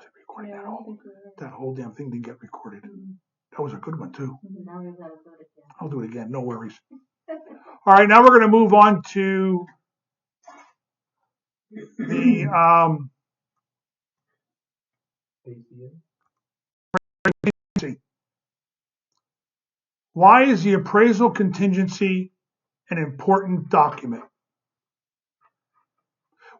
Was it recording at all? That whole damn thing didn't get recorded. That was a good one too. Now we've got to do it again. I'll do it again. No worries. All right, now we're going to move on to the why is the appraisal contingency an important document?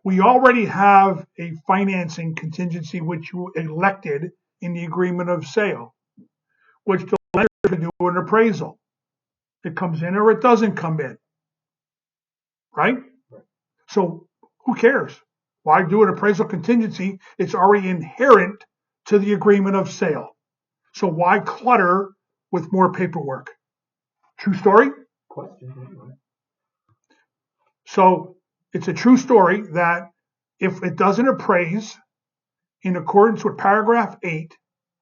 We already have a financing contingency which you elected in the agreement of sale, which the lender can do an appraisal. It comes in or it doesn't come in, right? So who cares? Why do an appraisal contingency? It's already inherent to the agreement of sale. So why clutter with more paperwork? True story? Question, anyway. So it's a true story that if it doesn't appraise in accordance with paragraph 8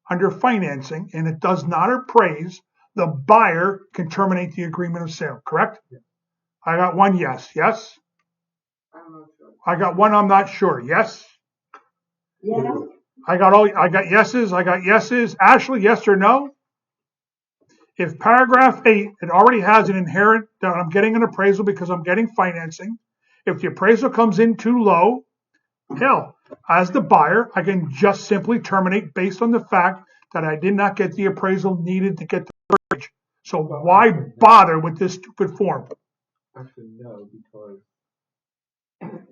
under financing and it does not appraise, the buyer can terminate the agreement of sale, correct? Yeah. I got one yes. Yes? I'm not sure. I got one I'm not sure. Yes? Yeah. I got yeses. I got yeses. Ashley, yes or no? If paragraph 8, it already has an inherent that I'm getting an appraisal because I'm getting financing. If the appraisal comes in too low, hell, as the buyer, I can just simply terminate based on the fact that I did not get the appraisal needed to get the mortgage. So why bother with this stupid form? Actually, no, because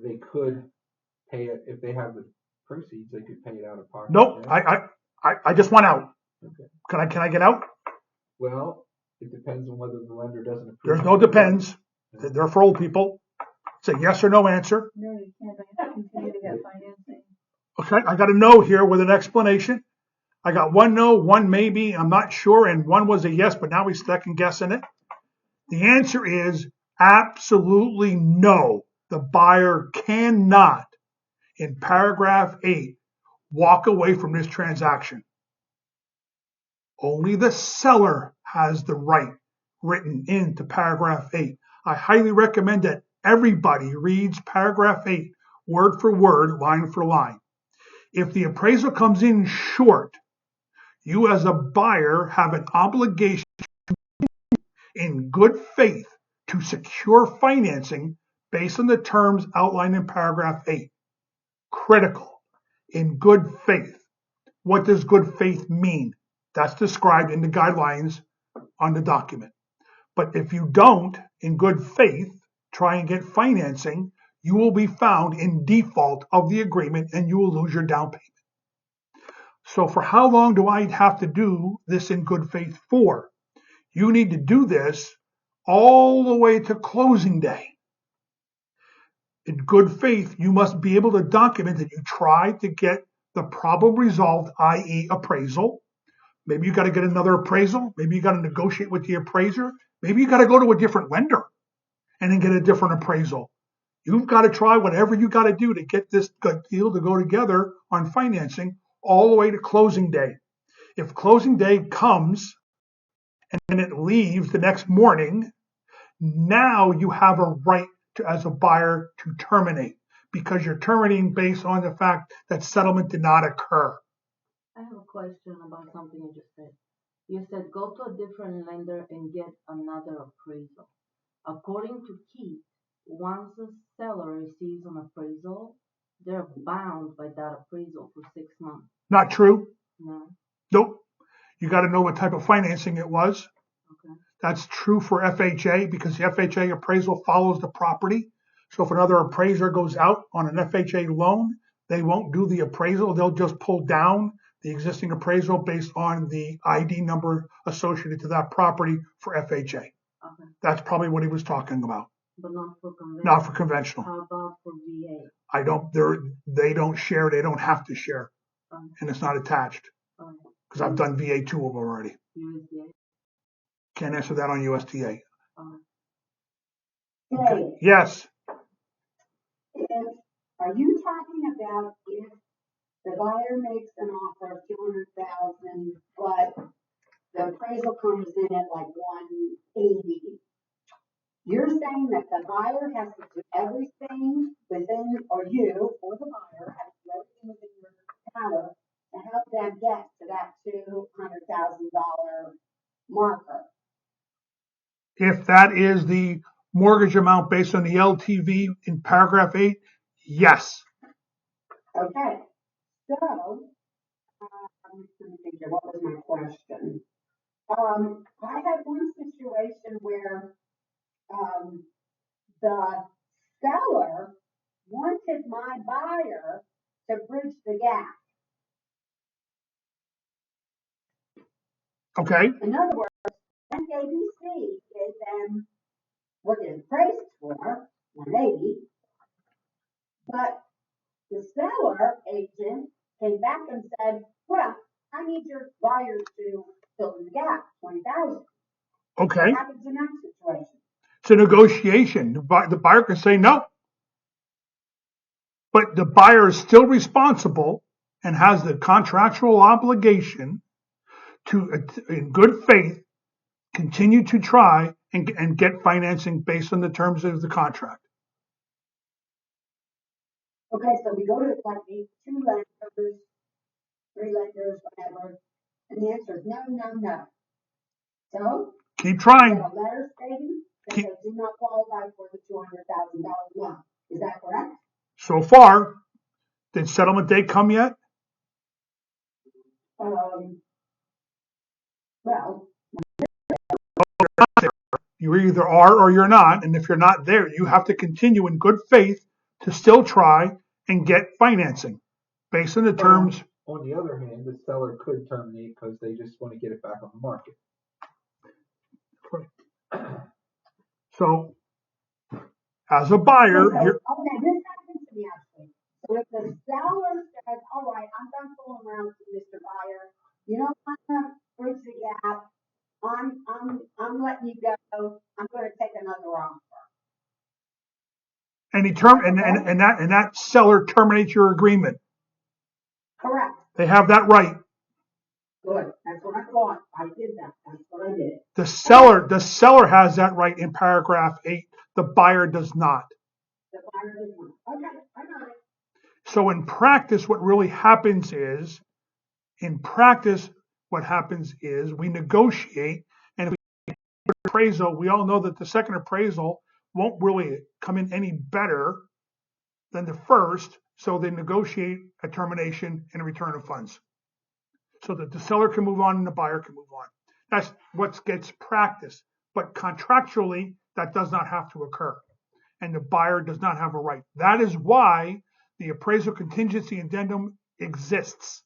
they could pay it if they have the proceeds. They could pay it out of pocket. Nope, yeah? I just want out. Okay. Can I get out? Well, it depends on whether the lender doesn't approve. There's no depends. They're for old people. It's a yes or no answer. No, you can't. I have to continue to get financing. Okay, I got a no here with an explanation. I got one no, one maybe, I'm not sure, and one was a yes, but now he's second guessing it. The answer is absolutely no. The buyer cannot, in paragraph 8, walk away from this transaction. Only the seller has the right written into paragraph 8. I highly recommend that everybody reads paragraph 8 word for word, line for line. If the appraisal comes in short, you as a buyer have an obligation in good faith to secure financing based on the terms outlined in paragraph 8. Critical. In good faith. What does good faith mean? That's described in the guidelines on the document. But if you don't, in good faith, try and get financing, you will be found in default of the agreement and you will lose your down payment. So for how long do I have to do this in good faith for? You need to do this all the way to closing day. In good faith, you must be able to document that you tried to get the problem resolved, i.e. appraisal. Maybe you got to get another appraisal. Maybe you got to negotiate with the appraiser. Maybe you got to go to a different lender and then get a different appraisal. You've got to try whatever you got to do to get this deal to go together on financing all the way to closing day. If closing day comes and then it leaves the next morning, now you have a right to, as a buyer, to terminate because you're terminating based on the fact that settlement did not occur. I have a question about something you just said. You said go to a different lender and get another appraisal. According to Keith, once the seller receives an appraisal, they're bound by that appraisal for 6 months. Not true. No? Nope. You got to know what type of financing it was. Okay. That's true for FHA because the FHA appraisal follows the property. So if another appraiser goes out on an FHA loan, they won't do the appraisal. They'll just pull down the existing appraisal based on the ID number associated to that property for FHA. Okay. That's probably what he was talking about. But not for conventional. Not for conventional. How about for VA? They don't share. They don't have to share. And it's not attached. Because I've done VA 2 of them already. USDA? Can't answer that on USDA. Okay. Yes. Are you talking about if the buyer makes an offer of $200,000, but the appraisal comes in at like 180? You're saying that the buyer has to do everything within, or you, or the buyer, has to do everything within your power that is the mortgage amount based on the LTV in paragraph 8, yes. Okay, so, let me think here, what was my question? I had one situation where, the seller wanted my buyer to bridge the gap. Okay, In other words, ABC gave them what it appraised for, 180, but the seller agent came back and said, well, I need your buyer to fill in the gap, 20,000. okay. What happens in that situation? It's a negotiation. The buyer can say no, but the buyer is still responsible and has the contractual obligation to, in good faith, continue to try and get financing based on the terms of the contract. Okay, so we go to like these 2 lenders, 3 lenders, whatever, and the answer is no, no, no. So, Keep we get trying. a letter stating that Keep, they do not qualify for the $200,000 loan. Is that correct? so far, did settlement date come yet? Well, You either are or you're not, and if you're not there, you have to continue in good faith to still try and get financing based on the But terms. on the other hand, the seller could terminate because they just want to get it back on the market. So, as a buyer, okay, you're, this happens to me actually. So if the seller says, all right, I'm done fooling around with you, Mr. Buyer, you don't want to bridge the gap, I'm letting you go, I'm gonna take another offer. any term, Okay? and that seller terminates your agreement. Correct. They have that right. Good. That's what I thought. I did that. That's what I did. The seller has that right in paragraph 8. The buyer does not. The buyer did one. Okay, I got it. So in practice, what really happens is, we negotiate, and if we appraisal, we all know that the second appraisal won't really come in any better than the first, so they negotiate a termination and a return of funds, so that the seller can move on and the buyer can move on. That's what gets practiced, but contractually, that does not have to occur, and the buyer does not have a right. That is why the appraisal contingency addendum exists.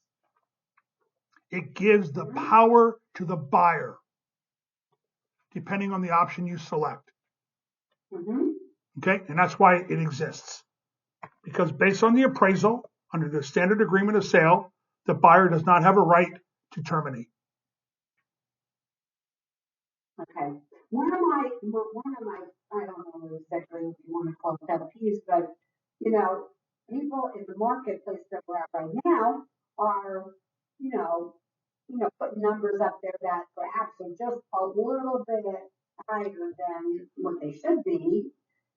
It gives the power to the buyer, depending on the option you select. Mm-hmm. Okay, and that's why it exists. Because based on the appraisal, under the standard agreement of sale, the buyer does not have a right to terminate. Okay. One of my, I don't know exactly what you want to call it, pet peeves, but, you know, people in the marketplace that we're at right now are, you know, putting numbers up there that perhaps are just a little bit higher than what they should be.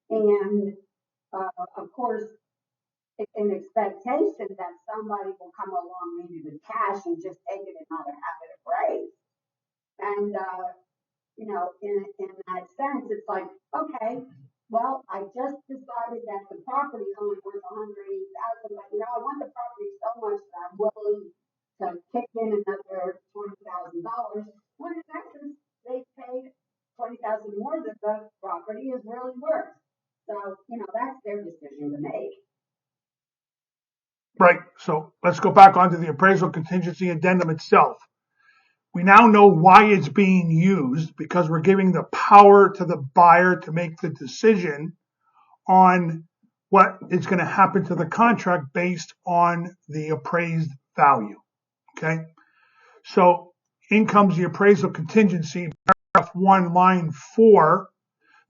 And, of course, an expectation that somebody will come along maybe with cash and just take it and not have it appraised. And, in that sense, it's like, okay, well, I just decided that the property is only worth 180,000, but I want the property so much that I'm willing to kick in another $20,000. When in essence, they paid 20,000 more than the property is really worth. So, that's their decision to make. Right, so let's go back onto the appraisal contingency addendum itself. We now know why it's being used, because we're giving the power to the buyer to make the decision on what is going to happen to the contract based on the appraised value. Okay, so in comes the appraisal contingency, paragraph 1, line 4.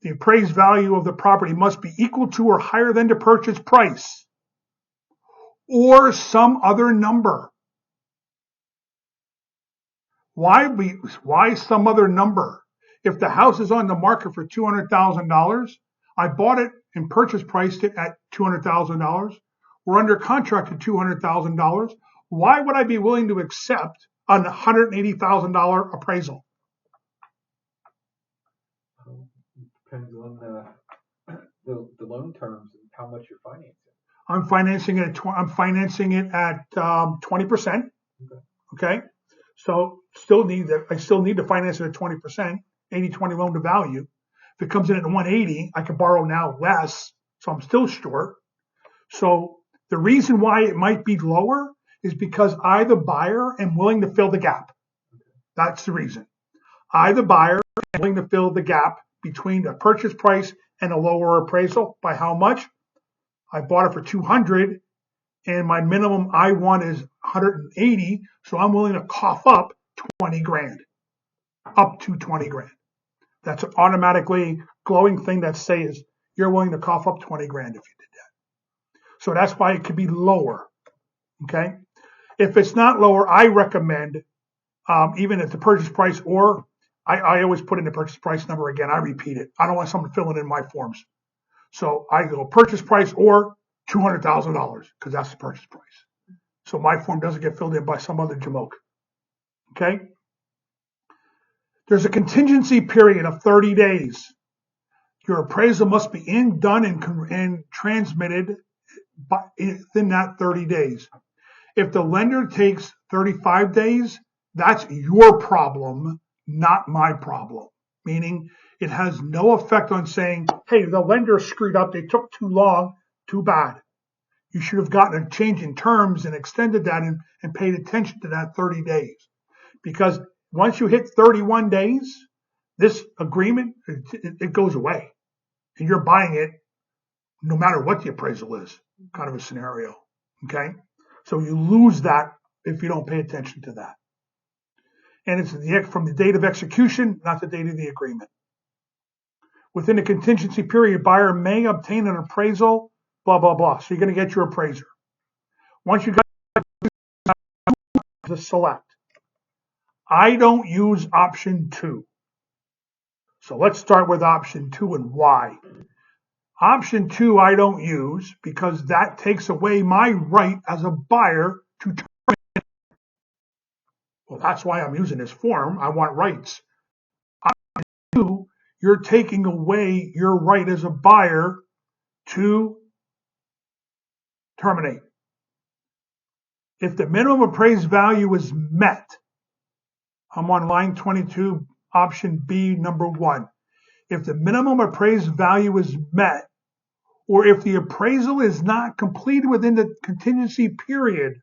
The appraised value of the property must be equal to or higher than the purchase price, or some other number. Why some other number? If the house is on the market for $200,000, I bought it and purchase priced it at $200,000. We're under contract at $200,000. Why would I be willing to accept a $180,000 appraisal? depends on the loan terms and how much you're financing. I'm financing it at 20%. Okay. So I still need to finance it at 20%, 80-20 loan to value. If it comes in at 180, I can borrow now less, so I'm still short. So the reason why it might be lower is because I, the buyer, am willing to fill the gap. That's the reason. I, the buyer, am willing to fill the gap between a purchase price and a lower appraisal. By how much? I bought it for 200, and my minimum I want is 180, so I'm willing to cough up 20 grand, up to 20 grand. That's an automatically glowing thing that says you're willing to cough up 20 grand if you did that. So that's why it could be lower. Okay. If it's not lower, I recommend, even at the purchase price, or I always put in the purchase price number again. I repeat it. I don't want someone filling in my forms. So I go purchase price or $200,000 because that's the purchase price. So my form doesn't get filled in by some other jamoke. Okay. There's a contingency period of 30 days. Your appraisal must be done and transmitted within that 30 days. If the lender takes 35 days, that's your problem, not my problem. Meaning it has no effect on saying, hey, the lender screwed up, they took too long, too bad. You should have gotten a change in terms and extended that and paid attention to that 30 days. Because once you hit 31 days, this agreement, it goes away. And you're buying it no matter what the appraisal is, kind of a scenario. Okay? So you lose that if you don't pay attention to that. And it's from the date of execution, not the date of the agreement. Within the contingency period, buyer may obtain an appraisal, blah, blah, blah. So you're going to get your appraiser. Once you got to select. I don't use option 2. So let's start with option 2 and why. Option 2 I don't use because that takes away my right as a buyer to terminate. Well, that's why I'm using this form. I want rights. Option 2, you're taking away your right as a buyer to terminate. If the minimum appraised value is met, I'm on line 22, option B, number 1. If the minimum appraised value is met, or if the appraisal is not completed within the contingency period,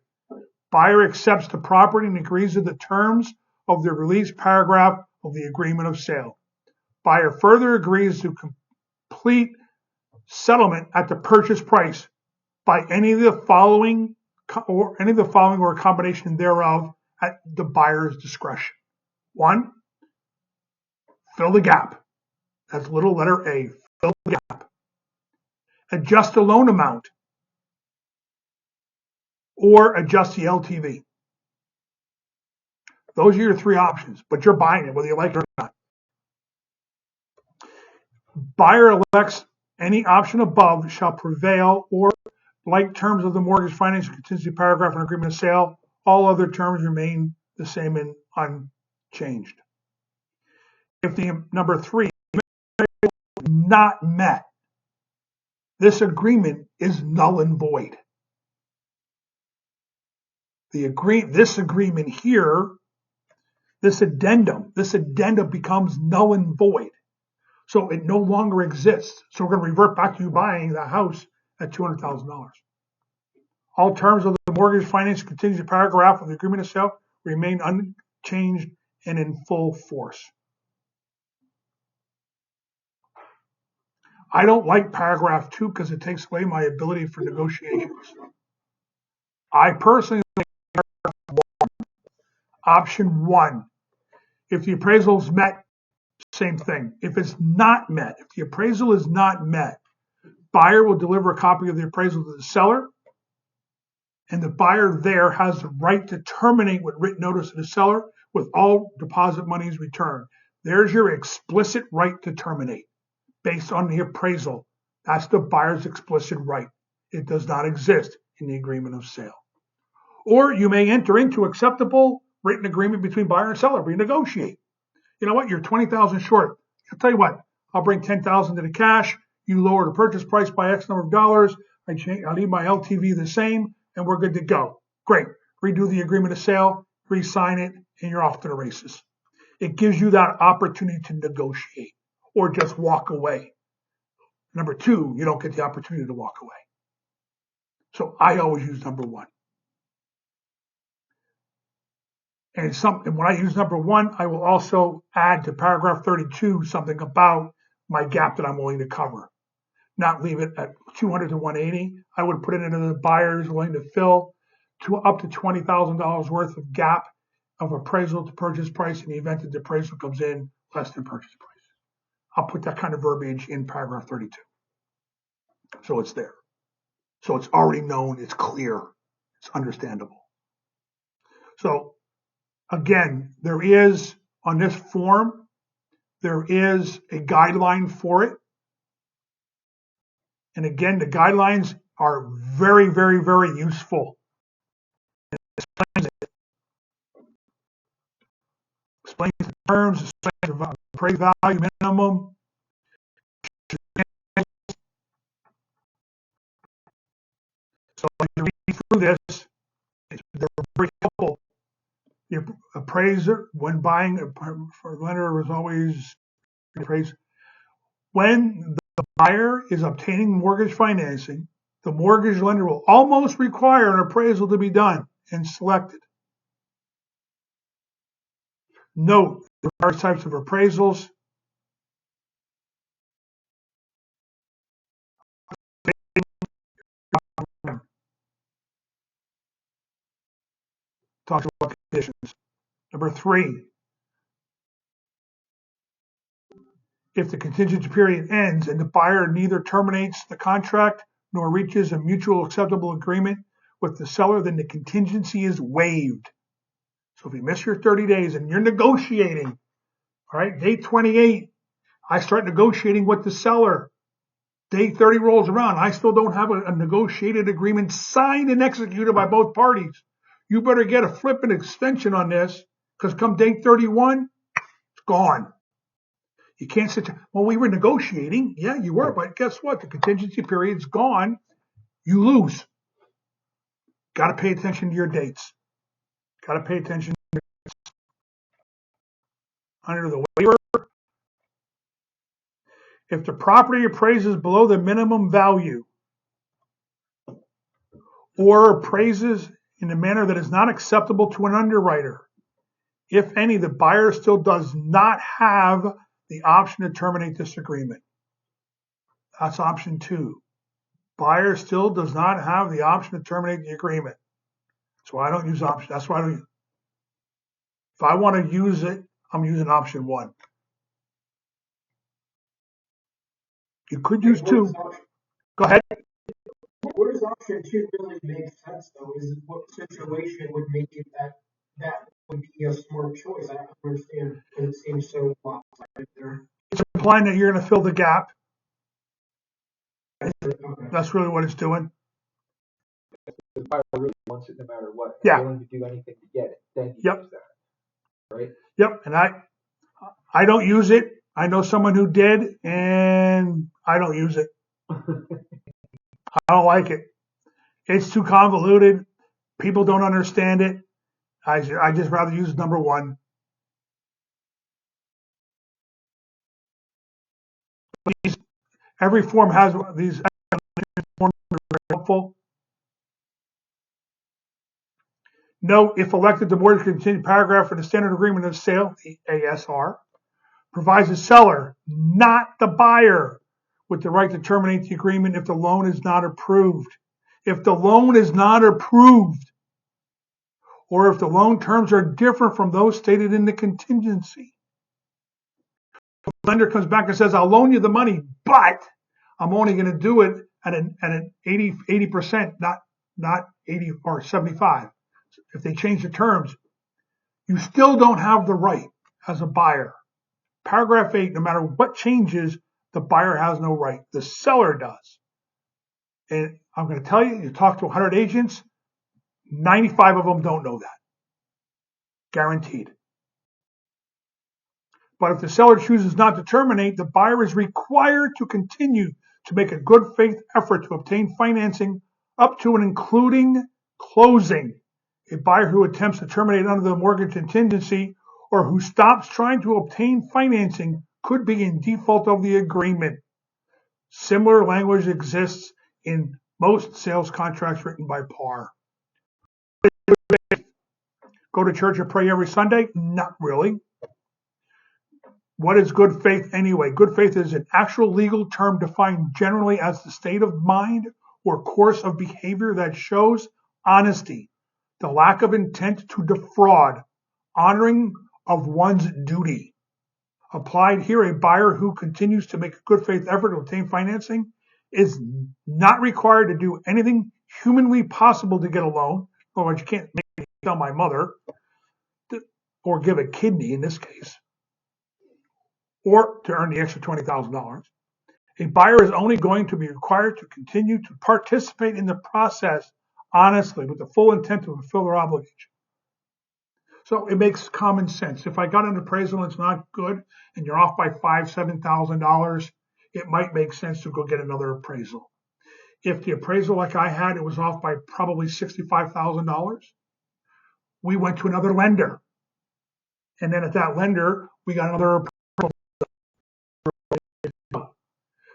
buyer accepts the property and agrees to the terms of the release paragraph of the agreement of sale. Buyer further agrees to complete settlement at the purchase price by any of the following or a combination thereof at the buyer's discretion. 1, fill the gap. That's little letter A, fill the gap. Adjust the loan amount or adjust the LTV. Those are your 3 options, but you're buying it whether you like it or not. Buyer elects any option above shall prevail, or like terms of the mortgage finance contingency paragraph and agreement of sale, all other terms remain the same and unchanged. If the number 3 is not met, this agreement is null and void. This agreement here, this addendum becomes null and void. So it no longer exists. So we're going to revert back to you buying the house at $200,000. All terms of the mortgage finance contingency paragraph of the agreement of sale remain unchanged and in full force. I don't like paragraph 2 because it takes away my ability for negotiations. I personally like option 1. If the appraisal is met, same thing. If it's not met, if the appraisal is not met, buyer will deliver a copy of the appraisal to the seller, and the buyer there has the right to terminate with written notice to the seller with all deposit monies returned. There's your explicit right to terminate based on the appraisal. That's the buyer's explicit right. It does not exist in the agreement of sale. Or you may enter into acceptable written agreement between buyer and seller, renegotiate. You know what? You're 20,000 short. I'll tell you what, I'll bring 10,000 to the cash. You lower the purchase price by X number of dollars. I leave my LTV the same, and we're good to go. Great. Redo the agreement of sale, re-sign it, and you're off to the races. It gives you that opportunity to negotiate or just walk away. Number two, you don't get the opportunity to walk away. So I always use number one. And when I use number one, I will also add to paragraph 32 something about my gap that I'm willing to cover. Not leave it at 200 to 180. I would put it into the buyers willing to fill to up to $20,000 worth of gap of appraisal to purchase price in the event that the appraisal comes in less than purchase price. I'll put that kind of verbiage in paragraph 32. So it's there. So it's already known, it's clear, it's understandable. So again, there is on this form, there is a guideline for it. And again, the guidelines are very, very, very useful. It explains it. Explains the terms, explains the appraised value minimum. So as you read through this, they're very helpful. The appraiser, when buying for the lender, is always appraised. When the buyer is obtaining mortgage financing, the mortgage lender will almost require an appraisal to be done and selected. Note, there are types of appraisals. Talk about conditions. Number three, if the contingency period ends and the buyer neither terminates the contract nor reaches a mutual acceptable agreement with the seller, then the contingency is waived. So if you miss your 30 days and you're negotiating, all right, day 28, I start negotiating with the seller. Day 30 rolls around. I still don't have a negotiated agreement signed and executed by both parties. You better get a flipping extension on this, because come day 31, it's gone. You can't sit there, well, we were negotiating. Yeah, you were, but guess what? The contingency period's gone. You lose. Got to pay attention to your dates. Got to pay attention to your dates. Under the waiver, if the property appraises below the minimum value or appraises in a manner that is not acceptable to an underwriter, if any, the buyer still does not have the option to terminate this agreement. That's option 2. Buyer still does not have the option to terminate the agreement. So I don't use option. That's why I don't. If I want to use it, I'm using option 1. You could use 2. Go ahead. Where does option 2 really make sense, though? Is what situation would make it that would be a smart choice? I don't understand, but it seems so lopsided there. It's implying that you're going to fill the gap. Okay. That's really what it's doing. The buyer really wants it no matter what. Yeah. Willing to do anything to get it. Then you use that, right? Yep. And I don't use it. I know someone who did, and I don't use it. I don't like it. It's too convoluted. People don't understand it. I just rather use number 1. Every form has these forms that are very helpful. Note, if elected, the mortgage contingency paragraph in the standard agreement of sale, the ASR, provides the seller, not the buyer, with the right to terminate the agreement if the loan is not approved. If the loan is not approved, or if the loan terms are different from those stated in the contingency. The lender comes back and says, I'll loan you the money, but I'm only going to do it at an 80%, not 80 or 75. If they change the terms, you still don't have the right as a buyer. Paragraph 8, no matter what changes, the buyer has no right. The seller does. And I'm going to tell you, you talk to 100 agents, 95 of them don't know that. Guaranteed. But if the seller chooses not to terminate, the buyer is required to continue to make a good faith effort to obtain financing up to and including closing. A buyer who attempts to terminate under the mortgage contingency or who stops trying to obtain financing could be in default of the agreement. Similar language exists in most sales contracts written by PAR. Go to church and pray every Sunday? Not really. What is good faith anyway? Good faith is an actual legal term defined generally as the state of mind or course of behavior that shows honesty, the lack of intent to defraud, honoring of one's duty. Applied here, a buyer who continues to make a good faith effort to obtain financing is not required to do anything humanly possible to get a loan. In other words, you can't make me tell my mother or give a kidney in this case, or to earn the extra $20,000. A buyer is only going to be required to continue to participate in the process honestly with the full intent to fulfill their obligation. So it makes common sense. If I got an appraisal and it's not good and you're off by $5,000, $7,000, it might make sense to go get another appraisal. If the appraisal like I had, it was off by probably $65,000, we went to another lender. And then at that lender, we got another appraisal.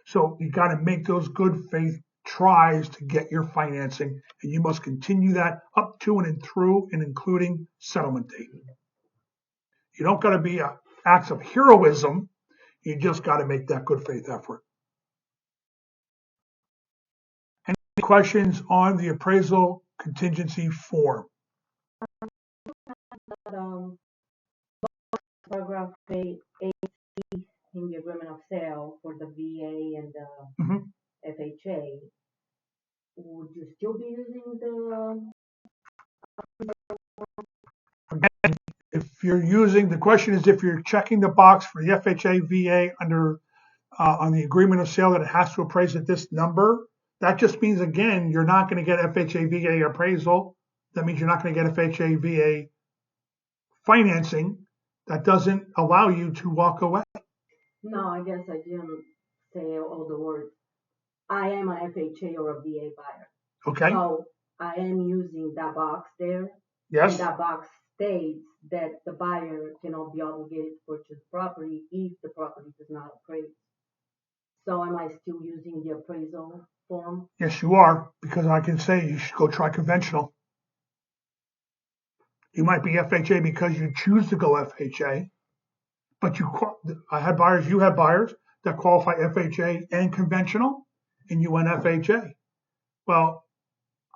So you got to make those good faith tries to get your financing, and you must continue that up to and through and including settlement date. You don't got to be acts of heroism. You just got to make that good faith effort. Any questions on the appraisal contingency form? Paragraph 8 in the agreement of sale for the VA and the FHA, would you still be using the? Again, if you're using, the question is if you're checking the box for the FHA, VA under on the agreement of sale that it has to appraise at this number, that just means, again, you're not going to get FHA, VA appraisal. That means you're not going to get FHA, VA financing. That doesn't allow you to walk away. No, I guess I didn't say all the words. I am an FHA or a VA buyer. Okay. So I am using that box there. Yes. And that box states that the buyer cannot be obligated to purchase property if the property does not appraise. So am I still using the appraisal form? Yes, you are, because I can say you should go try conventional. You might be FHA because you choose to go FHA, but I had buyers, you had buyers that qualify FHA and conventional, and you went FHA. Well,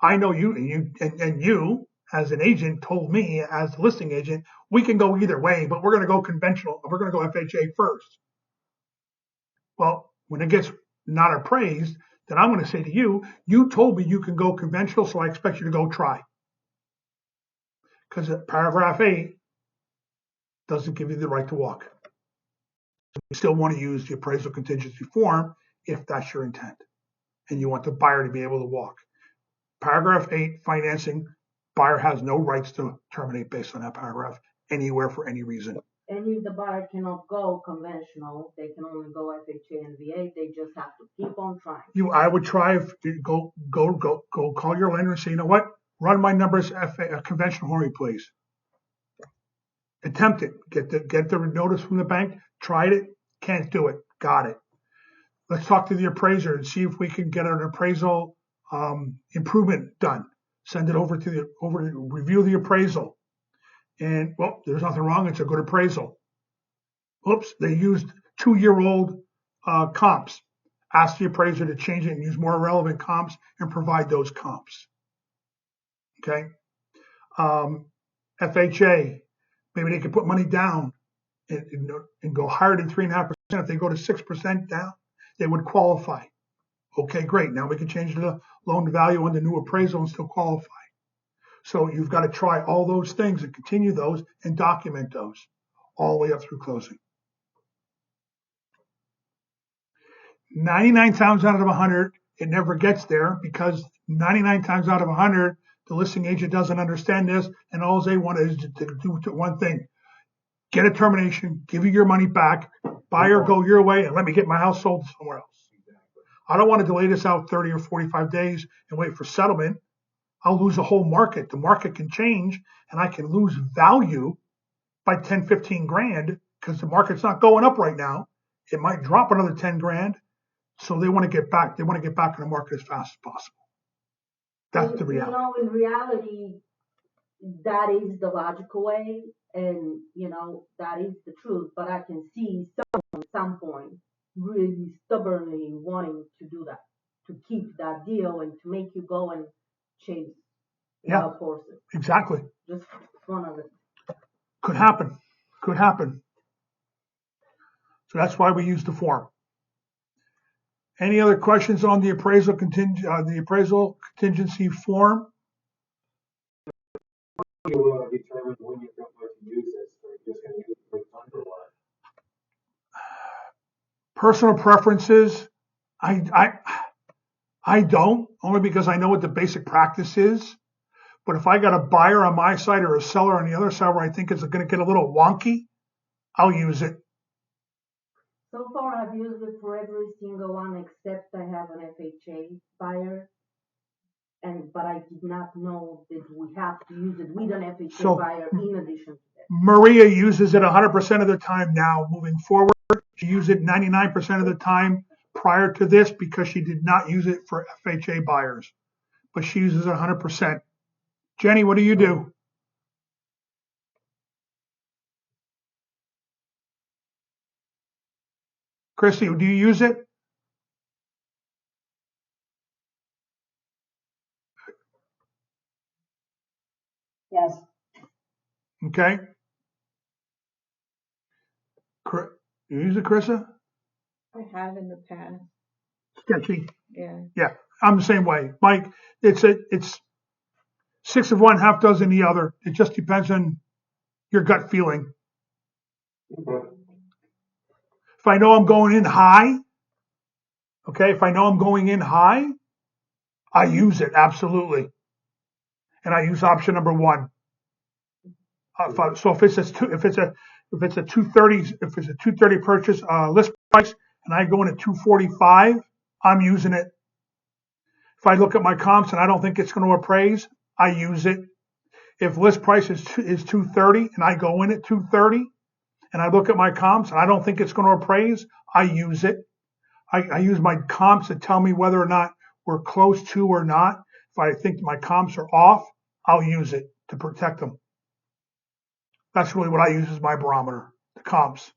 I know you, and you as an agent told me as a listing agent, we can go either way, but we're going to go conventional. We're going to go FHA first. Well, when it gets not appraised, then I'm going to say to you, you told me you can go conventional, so I expect you to go try. Because paragraph 8 doesn't give you the right to walk. You still want to use the appraisal contingency form if that's your intent, and you want the buyer to be able to walk. Paragraph 8, financing, buyer has no rights to terminate based on that paragraph anywhere for any reason. And if the buyer cannot go conventional, they can only go FHA and VA. They just have to keep on trying. I would try go call your lender and say, you know what, run my numbers conventional for me, please. Attempt it. Get the notice from the bank. Tried it. Can't do it. Got it. Let's talk to the appraiser and see if we can get an appraisal improvement done. Send it over to review the appraisal. And, well, there's nothing wrong. It's a good appraisal. Oops, they used 2-year-old comps. Ask the appraiser to change it and use more relevant comps and provide those comps. Okay. FHA, maybe they could put money down and go higher than 3.5%. If they go to 6% down, they would qualify. Okay, great. Now we can change the loan to value on the new appraisal and still qualify. So you've got to try all those things and continue those and document those all the way up through closing. 99 times out of 100, it never gets there because 99 times out of 100, the listing agent doesn't understand this, and all they want is to do one thing: get a termination, give you your money back, buyer go your way, and let me get my house sold somewhere else. I don't want to delay this out 30 or 45 days and wait for settlement. I'll lose a whole market. The market can change and I can lose value by 10, 15 grand because the market's not going up right now. It might drop another 10 grand. So they want to get back. They want to get back in the market as fast as possible. That's the reality. In reality, that is the logical way, and that is the truth. But I can see someone at some point really stubbornly wanting to do that, to keep that deal and to make you go and chase wild horses. Exactly. Just one of it. Could happen. Could happen. So that's why we use the form. Any other questions on the appraisal contingency form? You will determine when you're going to use this, or you're just going to use it for fun or what? Personal preferences, I don't, only because I know what the basic practice is. But if I got a buyer on my side or a seller on the other side where I think it's going to get a little wonky, I'll use it. So far, I've used it for every single one except I have an FHA buyer, but I did not know that we have to use it with an FHA buyer in addition to that. Maria uses it 100% of the time now moving forward. She used it 99% of the time prior to this because she did not use it for FHA buyers, but she uses it 100%. Jenny, what do you do? Chrissy, do you use it? Yes. Okay. You use it, Carissa? I have in the past. Sketchy. Yeah. I'm the same way. Mike, it's 6 of one, half dozen the other. It just depends on your gut feeling. Okay. If I know I'm going in high, I use it absolutely, and I use option number 1. So if it's a 230 purchase list price, and I go in at 245, I'm using it. If I look at my comps and I don't think it's going to appraise, I use it. If list price is 230 and I go in at 230, and I look at my comps and I don't think it's going to appraise, I use it. I use my comps to tell me whether or not we're close to or not. If I think my comps are off, I'll use it to protect them. That's really what I use as my barometer, the comps.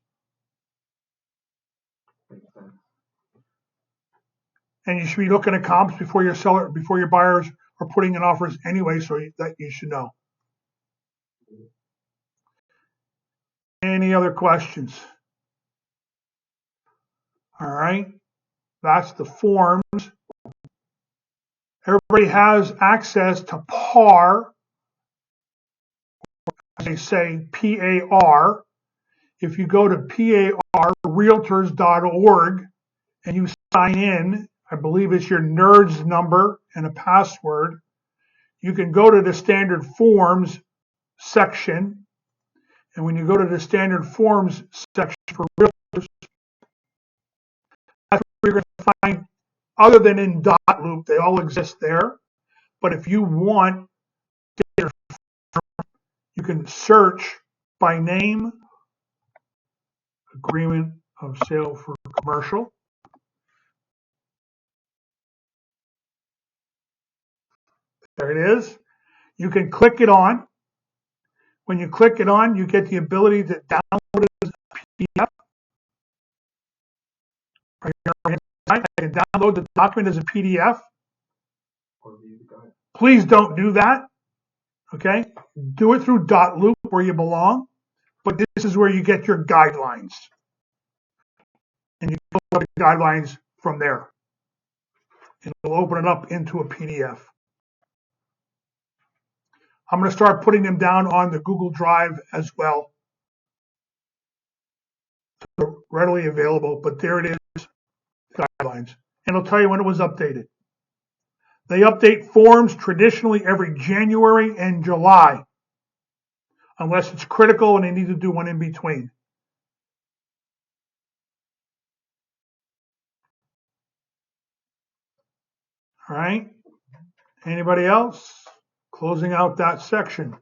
And you should be looking at comps before your buyers are putting in offers anyway, so that you should know. Any other questions? All right, that's the forms. Everybody has access to PAR. They say PAR. If you go to parrealtors.org and you sign in, I believe it's your NERDS number and a password, you can go to the standard forms section. And when you go to the standard forms section for realtors, that's where you're going to find, other than in dot loop, they all exist there. But if you want, you can search by name, agreement of sale for commercial. There it is. You can click it on. When you click it on, you get the ability to download it as a PDF. I can download the document as a PDF. Please don't do that. Okay? Do it through dot loop where you belong. But this is where you get your guidelines. And you can look at the guidelines from there. And it'll open it up into a PDF. I'm going to start putting them down on the Google Drive as well. They're readily available, but there it is, guidelines. And it'll tell you when it was updated. They update forms traditionally every January and July. unless it's critical and they need to do one in between. All right. Anybody else? Closing out that section.